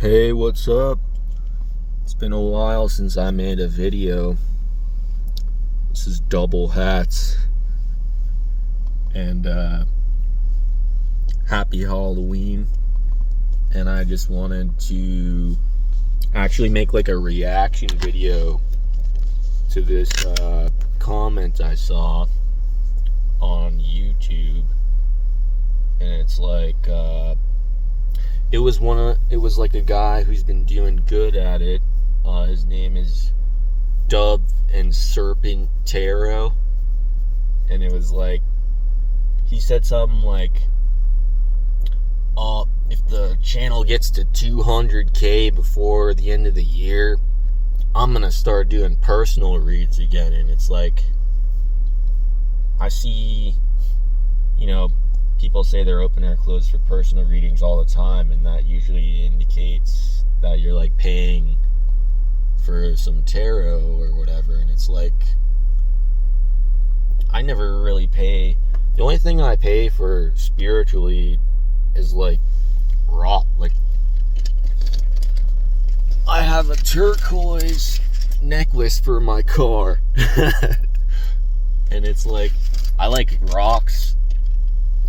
Hey, what's up? It's been a while since I made a video. This is double HATz. And happy Halloween. And I just wanted to actually make like a reaction video to this comment I saw on YouTube. And it's like it was like a guy who's been doing good at it. His name is Dove and Serpent Tarot, and it was like he said something like, if the channel gets to 200k before the end of the year, I'm gonna start doing personal reads again. And it's like, I see, people say they're open or closed for personal readings all the time, and that usually indicates that you're like paying for some tarot or whatever. And it's like, I never really pay. The only thing I pay for spiritually is like rock. Like, I have a turquoise necklace for my car. And it's like, I like rocks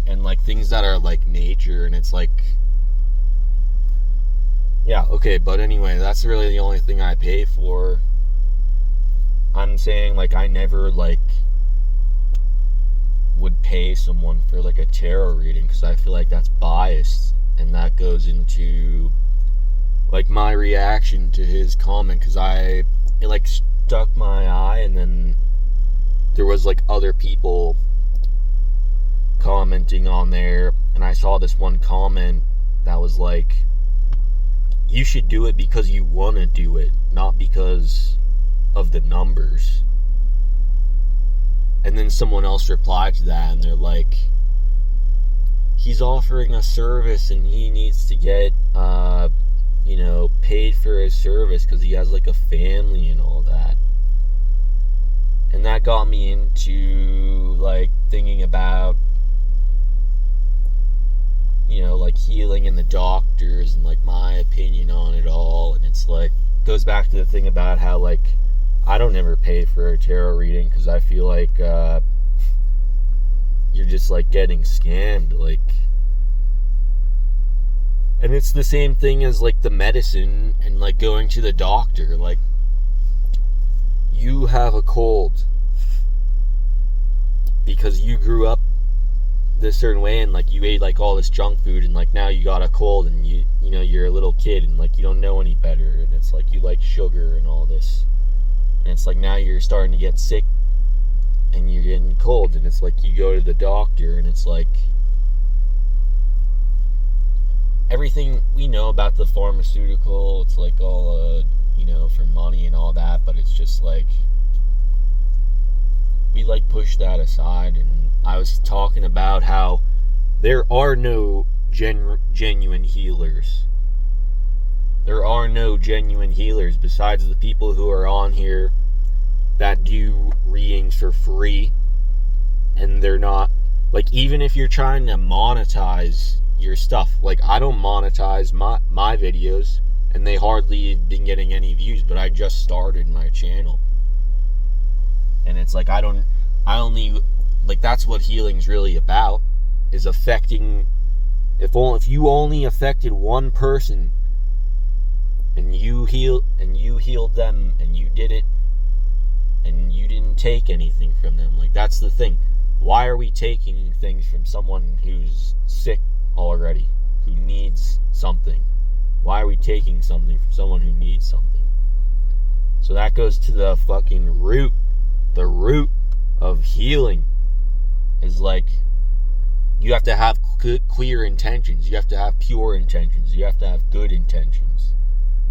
and like things that are like nature. And it's like, yeah, okay, but anyway, that's really the only thing I pay for. I'm saying, like, I never like would pay someone for like a tarot reading, because I feel like that's biased, and that goes into like my reaction to his comment, because it like stuck my eye. And then there was like other people commenting on there, and I saw this one comment that was like, you should do it because you want to do it, not because of the numbers. And then someone else replied to that, and they're like, he's offering a service and he needs to get paid for his service because he has like a family and all that. And that got me into like thinking about like healing and the doctors, and like my opinion on it all. And it's like, goes back to the thing about how like I don't ever pay for a tarot reading, because I feel like you're just like getting scammed. Like, and it's the same thing as like the medicine and like going to the doctor. Like, you have a cold because you grew up this certain way, and like you ate like all this junk food, and like now you got a cold, and you're a little kid, and like you don't know any better, and it's like you like sugar and all this, and it's like now you're starting to get sick and you're getting cold, and it's like you go to the doctor, and it's like everything we know about the pharmaceutical, it's like all for money and all that, but it's just like we like push that aside. And I was talking about how there are no genuine healers. There are no genuine healers besides the people who are on here that do readings for free. And they're not, like, even if you're trying to monetize your stuff, like I don't monetize my videos, and they hardly have been getting any views, but I just started my channel. And it's like, I only, like, that's what healing's really about, is affecting, if you only affected one person, and you healed them, and you did it, and you didn't take anything from them. Like, that's the thing. Why are we taking things from someone who's sick already, who needs something? Why are we taking something from someone who needs something? So that goes to the fucking root. The root of healing is like, you have to have clear intentions. You have to have pure intentions. You have to have good intentions.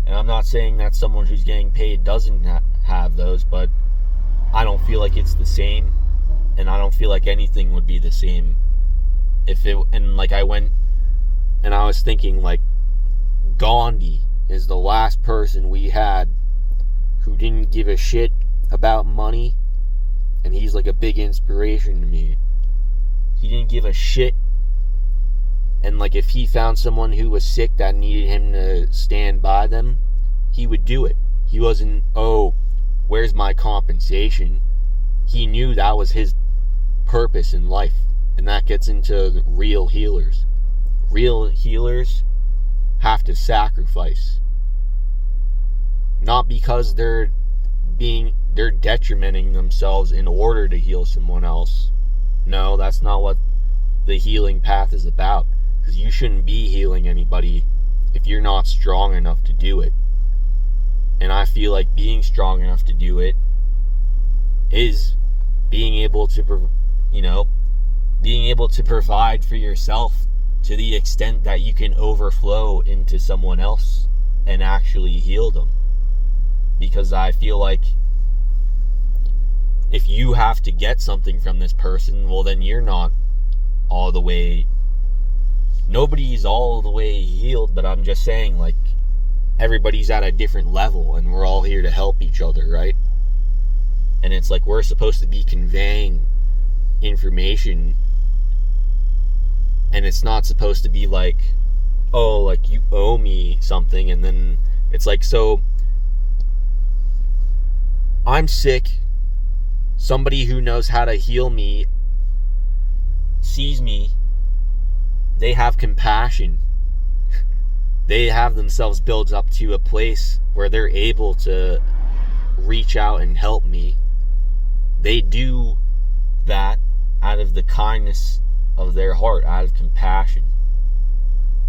And I'm not saying that someone who's getting paid doesn't have those, but I don't feel like it's the same. And I don't feel like anything would be the same and like I went and I was thinking, like, Gandhi is the last person we had who didn't give a shit about money, and he's like a big inspiration to me. He didn't give a shit And like if he found someone who was sick that needed him to stand by them, he would do it. He wasn't, oh, where's my compensation? He knew that was his purpose in life. And that gets into real healers. Real healers have to sacrifice. Not because they're detrimenting themselves in order to heal someone else. No, that's not what the healing path is about. Because you shouldn't be healing anybody if you're not strong enough to do it. And I feel like being strong enough to do it is being able to, being able to provide for yourself to the extent that you can overflow into someone else and actually heal them. Because I feel like if you have to get something from this person, well, then you're not all the way, nobody's all the way healed, but I'm just saying, like, everybody's at a different level and we're all here to help each other, right? And it's like we're supposed to be conveying information, and it's not supposed to be like, oh, like you owe me something, and then it's like, so I'm sick, somebody who knows how to heal me sees me, they have compassion, they have themselves built up to a place where they're able to reach out and help me. They do that out of the kindness of their heart, out of compassion.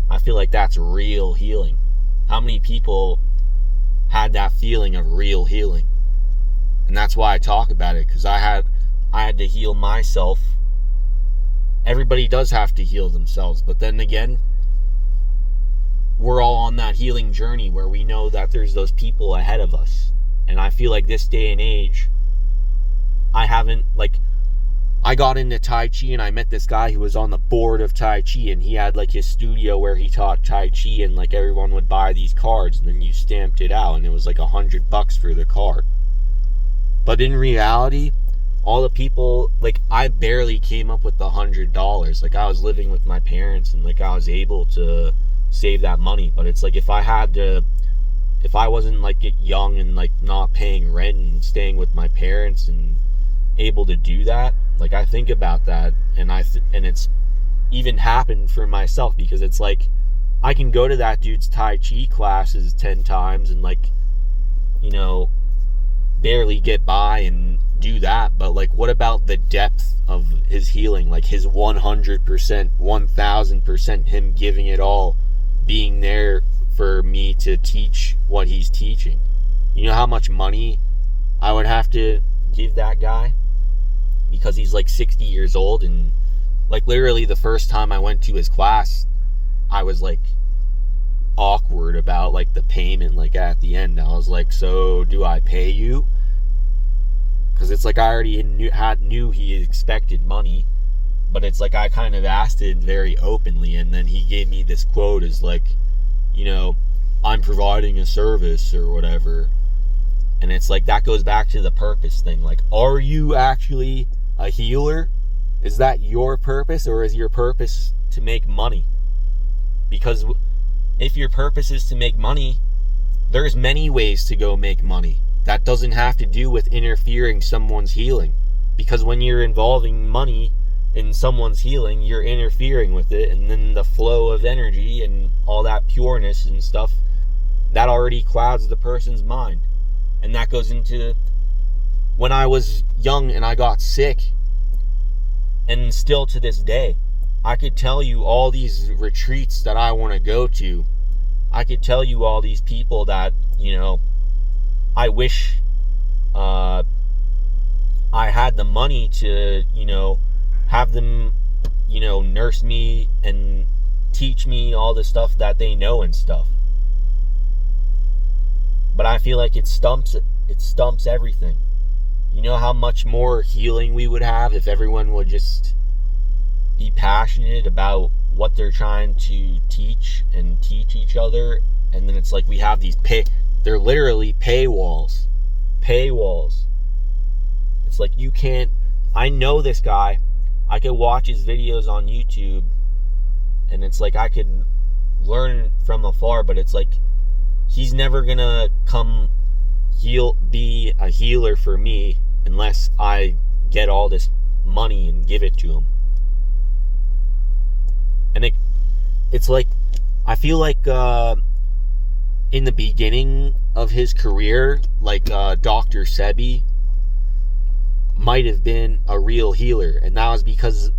I feel like that's real healing. How many people had that feeling of real healing? And that's why I talk about it, because I had to heal myself. Everybody does have to heal themselves, but then again, we're all on that healing journey where we know that there's those people ahead of us. And I feel like this day and age, I got into Tai Chi and I met this guy who was on the board of Tai Chi, and he had like his studio where he taught Tai Chi, and like everyone would buy these cards and then you stamped it out and it was like $100 for the card. But in reality, all the people, like, I barely came up with the $100. Like, I was living with my parents and like I was able to save that money. But it's like if I wasn't like young and like not paying rent and staying with my parents and able to do that, like I think about that, and and it's even happened for myself, because it's like I can go to that dude's Tai Chi classes 10 times and like, barely get by and do that, but like what about the depth of his healing, like his 100%, 1000%, him giving it all, being there for me to teach what he's teaching? You know how much money I would have to give that guy? Because he's like 60 years old, and like literally the first time I went to his class, I was like awkward about like the payment. Like at the end, I was like, so do I pay you? Because it's like I already knew he expected money, but it's like I kind of asked it very openly, and then he gave me this quote as like, I'm providing a service or whatever. And it's like that goes back to the purpose thing. Like, are you actually a healer? Is that your purpose, or is your purpose to make money? Because if your purpose is to make money, there's many ways to go make money. That doesn't have to do with interfering someone's healing. Because when you're involving money in someone's healing, you're interfering with it, and then the flow of energy and all that pureness and stuff, that already clouds the person's mind. And that goes into when I was young and I got sick, and still to this day, I could tell you all these retreats that I want to go to. I could tell you all these people that, I wish I had the money to, have them, nurse me and teach me all the stuff that they know and stuff. But I feel like it stumps everything. You know how much more healing we would have if everyone would just be passionate about what they're trying to teach and teach each other. And then it's like we have these they're literally paywalls. It's like you can't, I know this guy, I could watch his videos on YouTube and it's like I could learn from afar, but it's like he's never gonna be a healer for me unless I get all this money and give it to him. And it's like, I feel like in the beginning of his career, like Dr. Sebi might have been a real healer, and that was because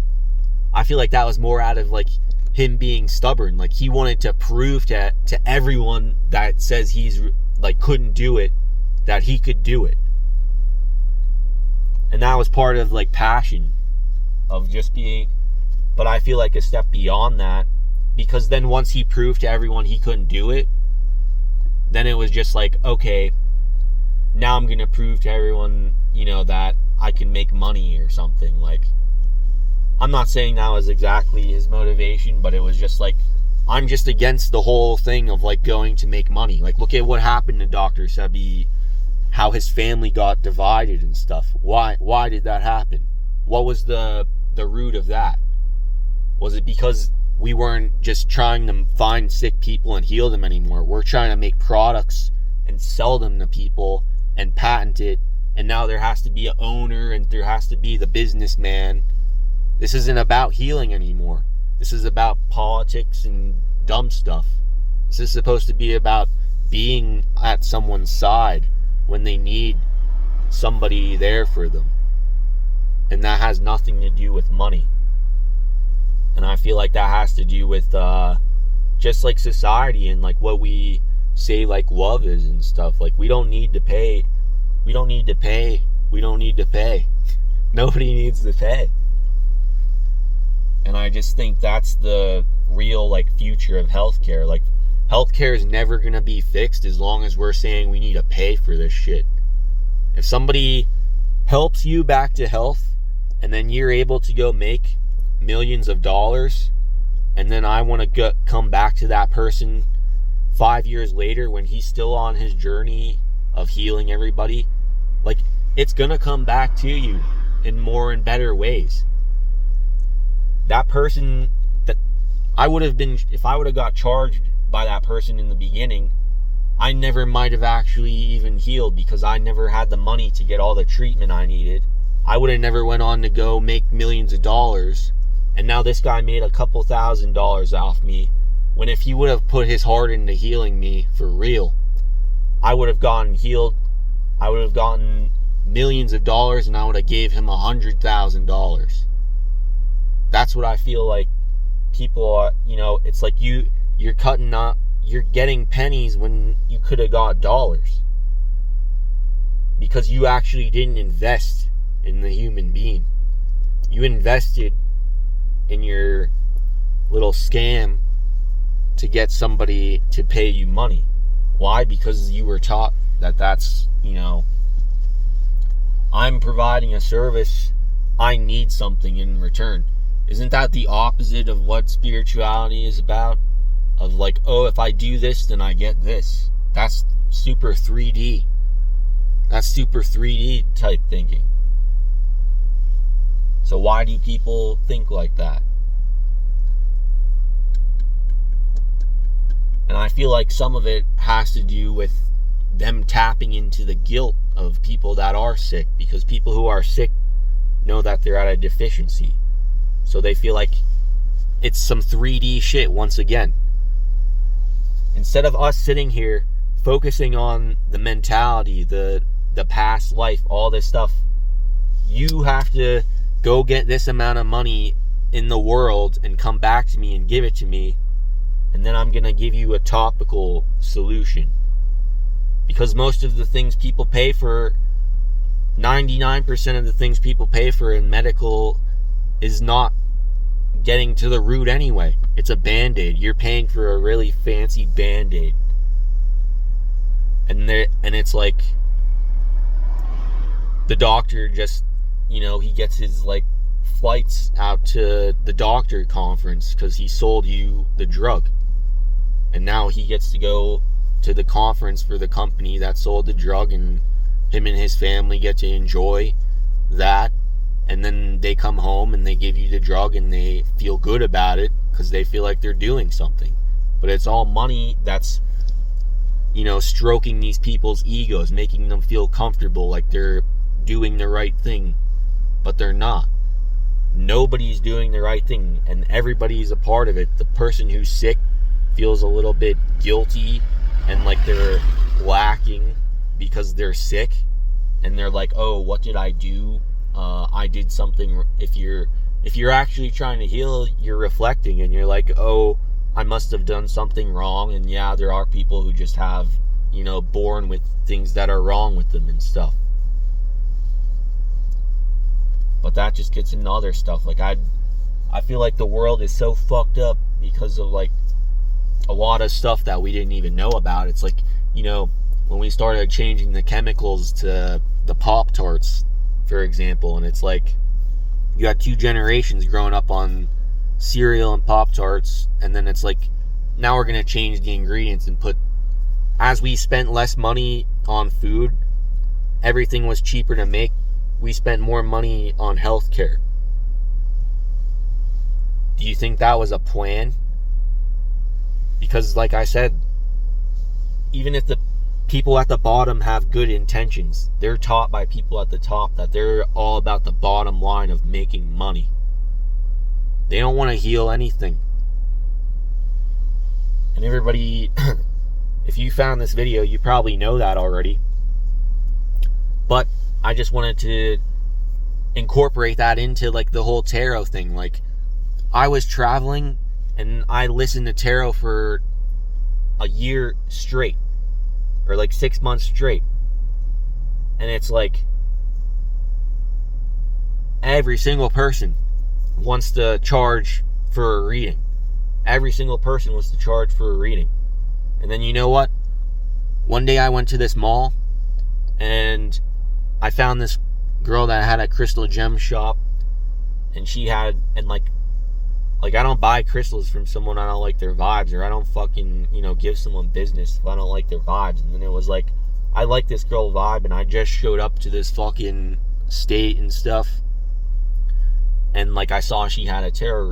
I feel like that was more out of like him being stubborn. Like he wanted to prove to everyone that says he's like couldn't do it, that he could do it. And that was part of like passion of just being, but I feel like a step beyond that, because then once he proved to everyone he couldn't do it, then it was just like, okay, now I'm gonna prove to everyone, you know, that I can make money or something. Like, I'm not saying that was exactly his motivation, but it was just like, I'm just against the whole thing of like going to make money. Like, look at what happened to Dr. Sebi, how his family got divided and stuff. Why did that happen? What was the root of that? Was it because we weren't just trying to find sick people and heal them anymore? We're trying to make products and sell them to people and patent it, and now there has to be an owner and there has to be the businessman. This isn't about healing anymore. This is about politics and dumb stuff. This is supposed to be about being at someone's side when they need somebody there for them. And that has nothing to do with money. And I feel like that has to do with just like society and like what we say like love is and stuff. Like, we don't need to pay. We don't need to pay. We don't need to pay. Nobody needs to pay. And I just think that's the real like future of healthcare. Like, healthcare is never going to be fixed as long as we're saying we need to pay for this shit. If somebody helps you back to health and then you're able to go make millions of dollars, and then I want to come back to that person 5 years later when he's still on his journey of healing everybody, like, it's gonna come back to you in more and better ways. That person that I would have been, if I would have got charged by that person in the beginning, I never might have actually even healed, because I never had the money to get all the treatment I needed. I would have never went on to go make millions of dollars. And now this guy made a couple $1,000s off me, when if he would have put his heart into healing me for real, I would have gotten healed. I would have gotten millions of dollars, and I would have gave him $100,000. That's what I feel like people are, you know, it's like you're cutting up, you're getting pennies when you could have got dollars, because you actually didn't invest in the human being. You invested in your little scam to get somebody to pay you money. Why? Because you were taught that that's, you know, I'm providing a service, I need something in return. Isn't that the opposite of what spirituality is about? Of like, oh, if I do this, then I get this. That's super 3D. That's super 3D type thinking. So why do people think like that? And I feel like some of it has to do with them tapping into the guilt of people that are sick, because people who are sick know that they're at a deficiency. So they feel like it's some 3D shit once again. Instead of us sitting here focusing on the mentality, the past life, all this stuff, you have to go get this amount of money in the world and come back to me and give it to me, and then I'm going to give you a topical solution. Because most of the things people pay for, 99% of the things people pay for in medical is not getting to the root anyway. It's a Band-Aid. You're paying for a really fancy Band-Aid. And it's like the doctor just, you know, he gets his like flights out to the doctor conference because he sold you the drug. And now he gets to go to the conference for the company that sold the drug, and him and his family get to enjoy that. And then they come home and they give you the drug and they feel good about it. because they feel like they're doing something. But it's all money that's, stroking these people's egos, making them feel comfortable, like they're doing the right thing, but they're not. Nobody's doing the right thing, and everybody's a part of it. The person who's sick feels a little bit guilty and like they're lacking because they're sick, and they're like, oh, what did I do? I did something. If you're actually trying to heal, you're reflecting and you're like, oh, I must have done something wrong. And yeah, there are people who just have, born with things that are wrong with them and stuff. But that just gets into other stuff. Like, I feel like the world is so fucked up because of, like, a lot of stuff that we didn't even know about. It's like, when we started changing the chemicals to the Pop-Tarts, for example, and it's like, you got 2 generations growing up on cereal and Pop-Tarts, and then it's like, now we're going to change the ingredients and put, as we spent less money on food, everything was cheaper to make, we spent more money on healthcare. Do you think that was a plan? Because, like I said, even if the people at the bottom have good intentions, they're taught by people at the top that they're all about the bottom line of making money. They don't want to heal anything. And everybody, if you found this video, you probably know that already. But I just wanted to incorporate that into, like, the whole tarot thing. Like, I was traveling and I listened to tarot for a year straight, or like 6 months straight. And it's like, every single person wants to charge for a reading. Every single person wants to charge for a reading. And then, you know what? One day I went to this mall and I found this girl that had a crystal gem shop, and she had, and like I don't buy crystals from someone I don't like their vibes, or I don't fucking, give someone business if I don't like their vibes. And then it was like, I like this girl vibe, and I just showed up to this fucking state and stuff, and like I saw she had a tarot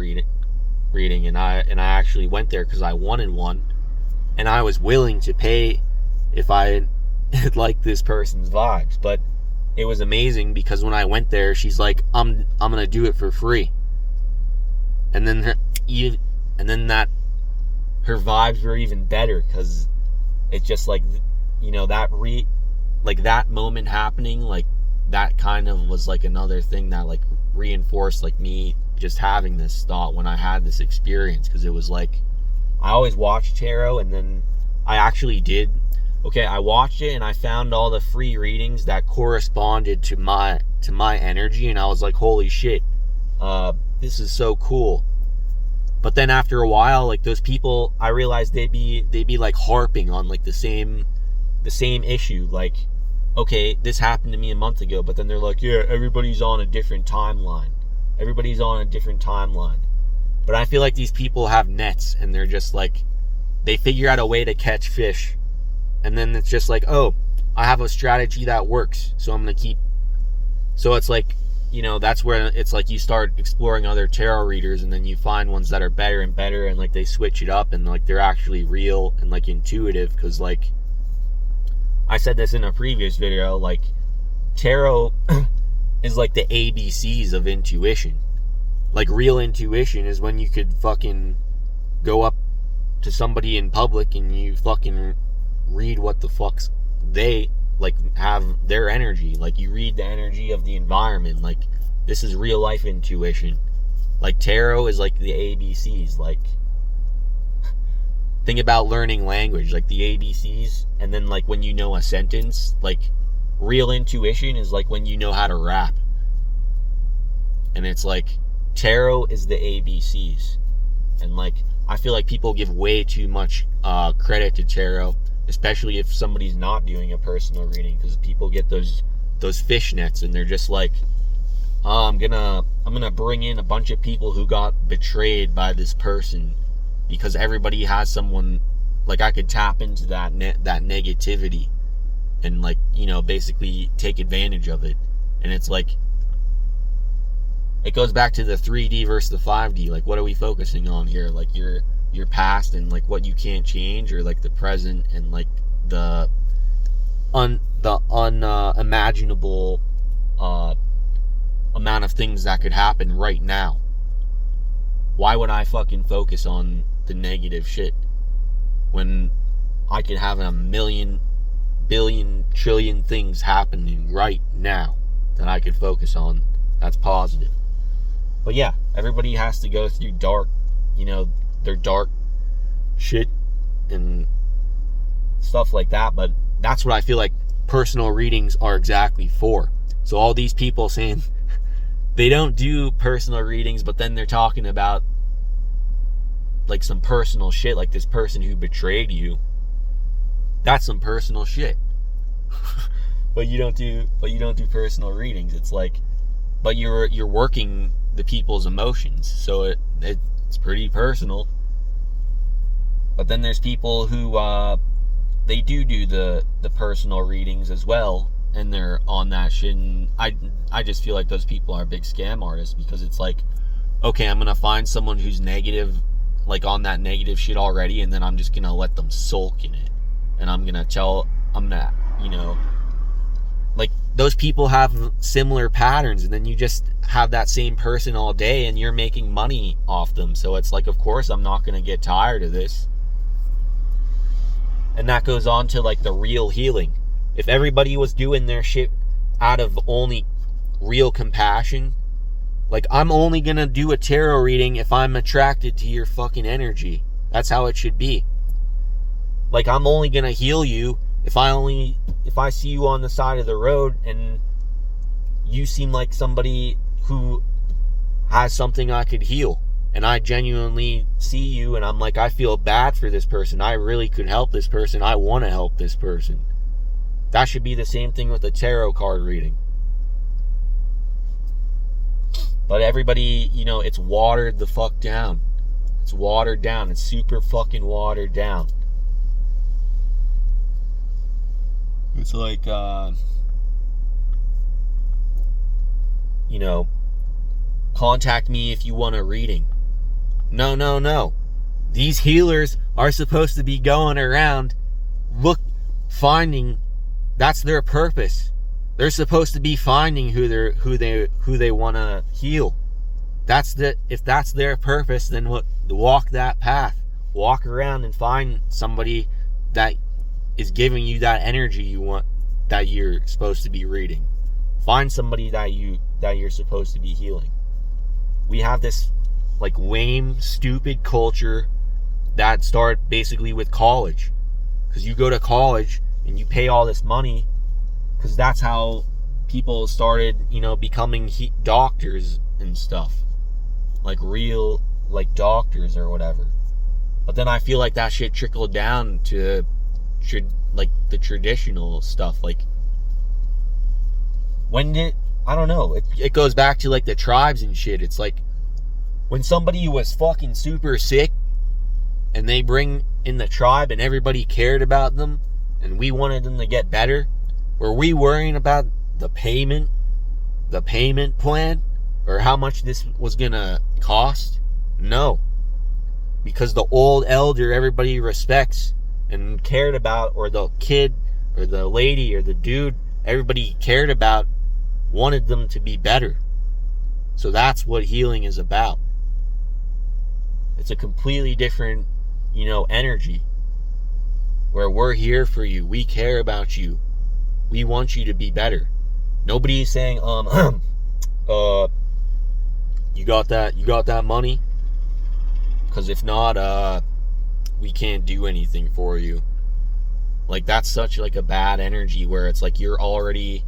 reading, and I actually went there because I wanted one, and I was willing to pay if I liked this person's vibes. But it was amazing because when I went there, she's like, I'm gonna do it for free. And then her vibes were even better, because it's just like, that moment happening, like, that kind of was like another thing that like reinforced like me just having this thought when I had this experience. Because it was like, I always watched tarot, and then I actually did. Okay, I watched it and I found all the free readings that corresponded to my energy, and I was like, holy shit, this is so cool. But then after a while, like, those people, I realized they'd be like harping on like the same issue. Like, okay, this happened to me a month ago, but then they're like, yeah, everybody's on a different timeline. But I feel like these people have nets, and they're just like, they figure out a way to catch fish. And then it's just like, oh, I have a strategy that works, so I'm going to keep. So it's like, that's where it's like you start exploring other tarot readers, and then you find ones that are better and better, and like they switch it up, and like they're actually real and like intuitive. Because like I said this in a previous video, like, tarot is like the ABCs of intuition. Like, real intuition is when you could fucking go up to somebody in public and you fucking read what the fuck's they like have their energy. Like, you read the energy of the environment. Like, this is real life intuition. Like, tarot is like the ABCs. Like, think about learning language, like the ABCs, and then like when you know a sentence. Like, real intuition is like when you know how to rap. And it's like, tarot is the ABCs. And like, I feel like people give way too much credit to tarot, especially if somebody's not doing a personal reading, because people get those fishnets, and they're just like, oh, I'm gonna bring in a bunch of people who got betrayed by this person, because everybody has someone, like, I could tap into that negativity and, like, basically take advantage of it. And it's like, it goes back to the 3D versus the 5D. Like, what are we focusing on here? Like your past and like what you can't change, or like the present and like the unimaginable amount of things that could happen right now. Why would I fucking focus on the negative shit when I could have a million, billion, trillion things happening right now that I could focus on that's positive? But yeah, everybody has to go through dark, their dark shit and stuff like that. But that's what I feel like personal readings are exactly for. So all these people saying they don't do personal readings, but then they're talking about like some personal shit, like this person who betrayed you. That's some personal shit. but you don't do personal readings. It's like, but you're working the people's emotions, so it's pretty personal. But then there's people who they do the personal readings as well, and they're on that shit, and I just feel like those people are big scam artists, because it's like, okay, I'm gonna find someone who's negative, like on that negative shit already, and then I'm just gonna let them sulk in it, and I'm gonna like, those people have similar patterns, and then you just have that same person all day and you're making money off them. So it's like, of course I'm not gonna get tired of this. And that goes on to like the real healing. If everybody was doing their shit out of only real compassion, like, I'm only gonna do a tarot reading if I'm attracted to your fucking energy. That's how it should be. Like, I'm only gonna heal you if I see you on the side of the road and you seem like somebody who has something I could heal, and I genuinely see you and I'm like, I feel bad for this person, I really could help this person, I want to help this person. That should be the same thing with a tarot card reading. But everybody, it's watered the fuck down. It's watered down. It's super fucking watered down. It's like, contact me if you want a reading. No. These healers are supposed to be going around finding, that's their purpose. They're supposed to be finding who they want to heal. If that's their purpose, then walk that path. Walk around and find somebody that is giving you that energy you want, that you're supposed to be reading. Find somebody that you're supposed to be healing. We have this like lame, stupid culture that started basically with college. Because you go to college and you pay all this money, because that's how people started, becoming doctors and stuff. Like real, like doctors or whatever. But then I feel like that shit trickled down to like the traditional stuff. Like, I don't know, it goes back to like the tribes and shit. It's like, when somebody was fucking super sick and they bring in the tribe and everybody cared about them and we wanted them to get better, were we worrying about the payment plan, or how much this was gonna cost? No. Because the old elder everybody respects and cared about, or the kid or the lady or the dude everybody cared about, wanted them to be better. So that's what healing is about. It's a completely different, energy, where we're here for you, we care about you, we want you to be better. Nobody's saying, you got that money? Because if not, we can't do anything for you. Like, that's such like a bad energy, where it's like you already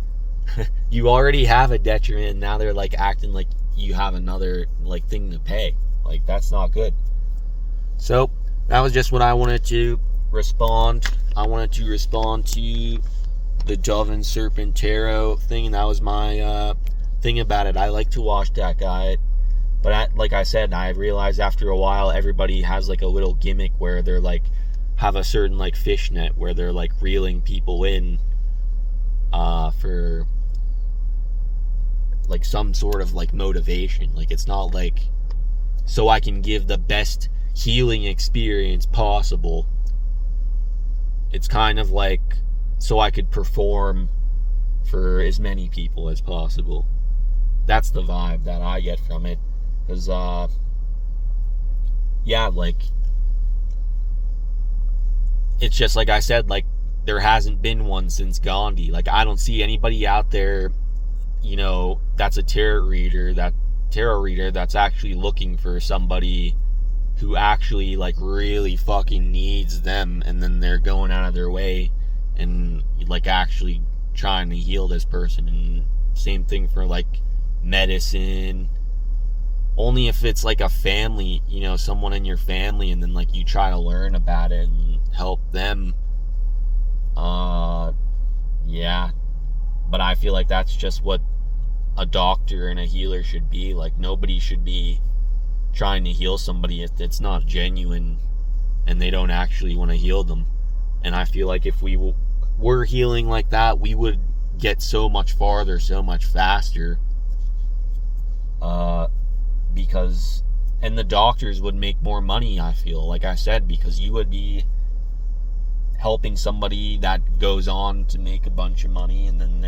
have a detriment. Now they're like acting like you have another like thing to pay. Like, that's not good. So that was just what I wanted to respond. I wanted to respond to the Dove and Serpent Tarot thing, and that was my thing about it. I like to watch that guy, but like I said, I realized after a while everybody has like a little gimmick where they're like have a certain like fishnet where they're like reeling people in for like some sort of like motivation. Like it's not like so I can give the best healing experience possible. It's kind of like so I could perform for as many people as possible. That's the vibe that I get from it. Because, yeah, like, it's just like I said, like, there hasn't been one since Gandhi. Like, I don't see anybody out there, you know, that's a tarot reader that's actually looking for somebody who actually, like, really fucking needs them, and then they're going out of their way and, like, actually trying to heal this person. And same thing for, like, medicine. Only if it's like a family, you know, someone in your family, and then like you try to learn about it and help them. Yeah. But I feel like that's just what a doctor and a healer should be. Like, nobody should be trying to heal somebody if it's not genuine and they don't actually want to heal them. And I feel like if we were healing like that, we would get so much farther, so much faster. Because, and the doctors would make more money, I feel, like I said, because you would be helping somebody that goes on to make a bunch of money, and then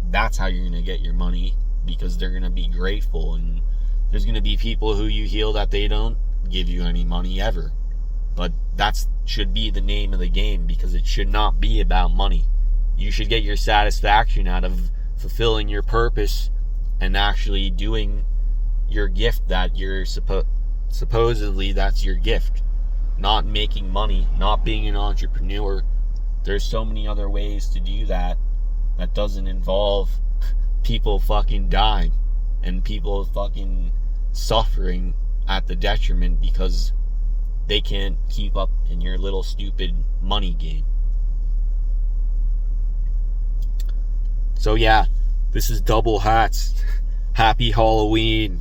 that's how you're gonna get your money, because they're gonna be grateful. And there's gonna be people who you heal that they don't give you any money ever. But that should be the name of the game, because it should not be about money. You should get your satisfaction out of fulfilling your purpose and actually doing your gift that you're supposedly that's your gift. Not making money, not being an entrepreneur. There's so many other ways to do that doesn't involve people fucking dying and people fucking suffering at the detriment because they can't keep up in your little stupid money game. So yeah, this is Double HATz. Happy Halloween.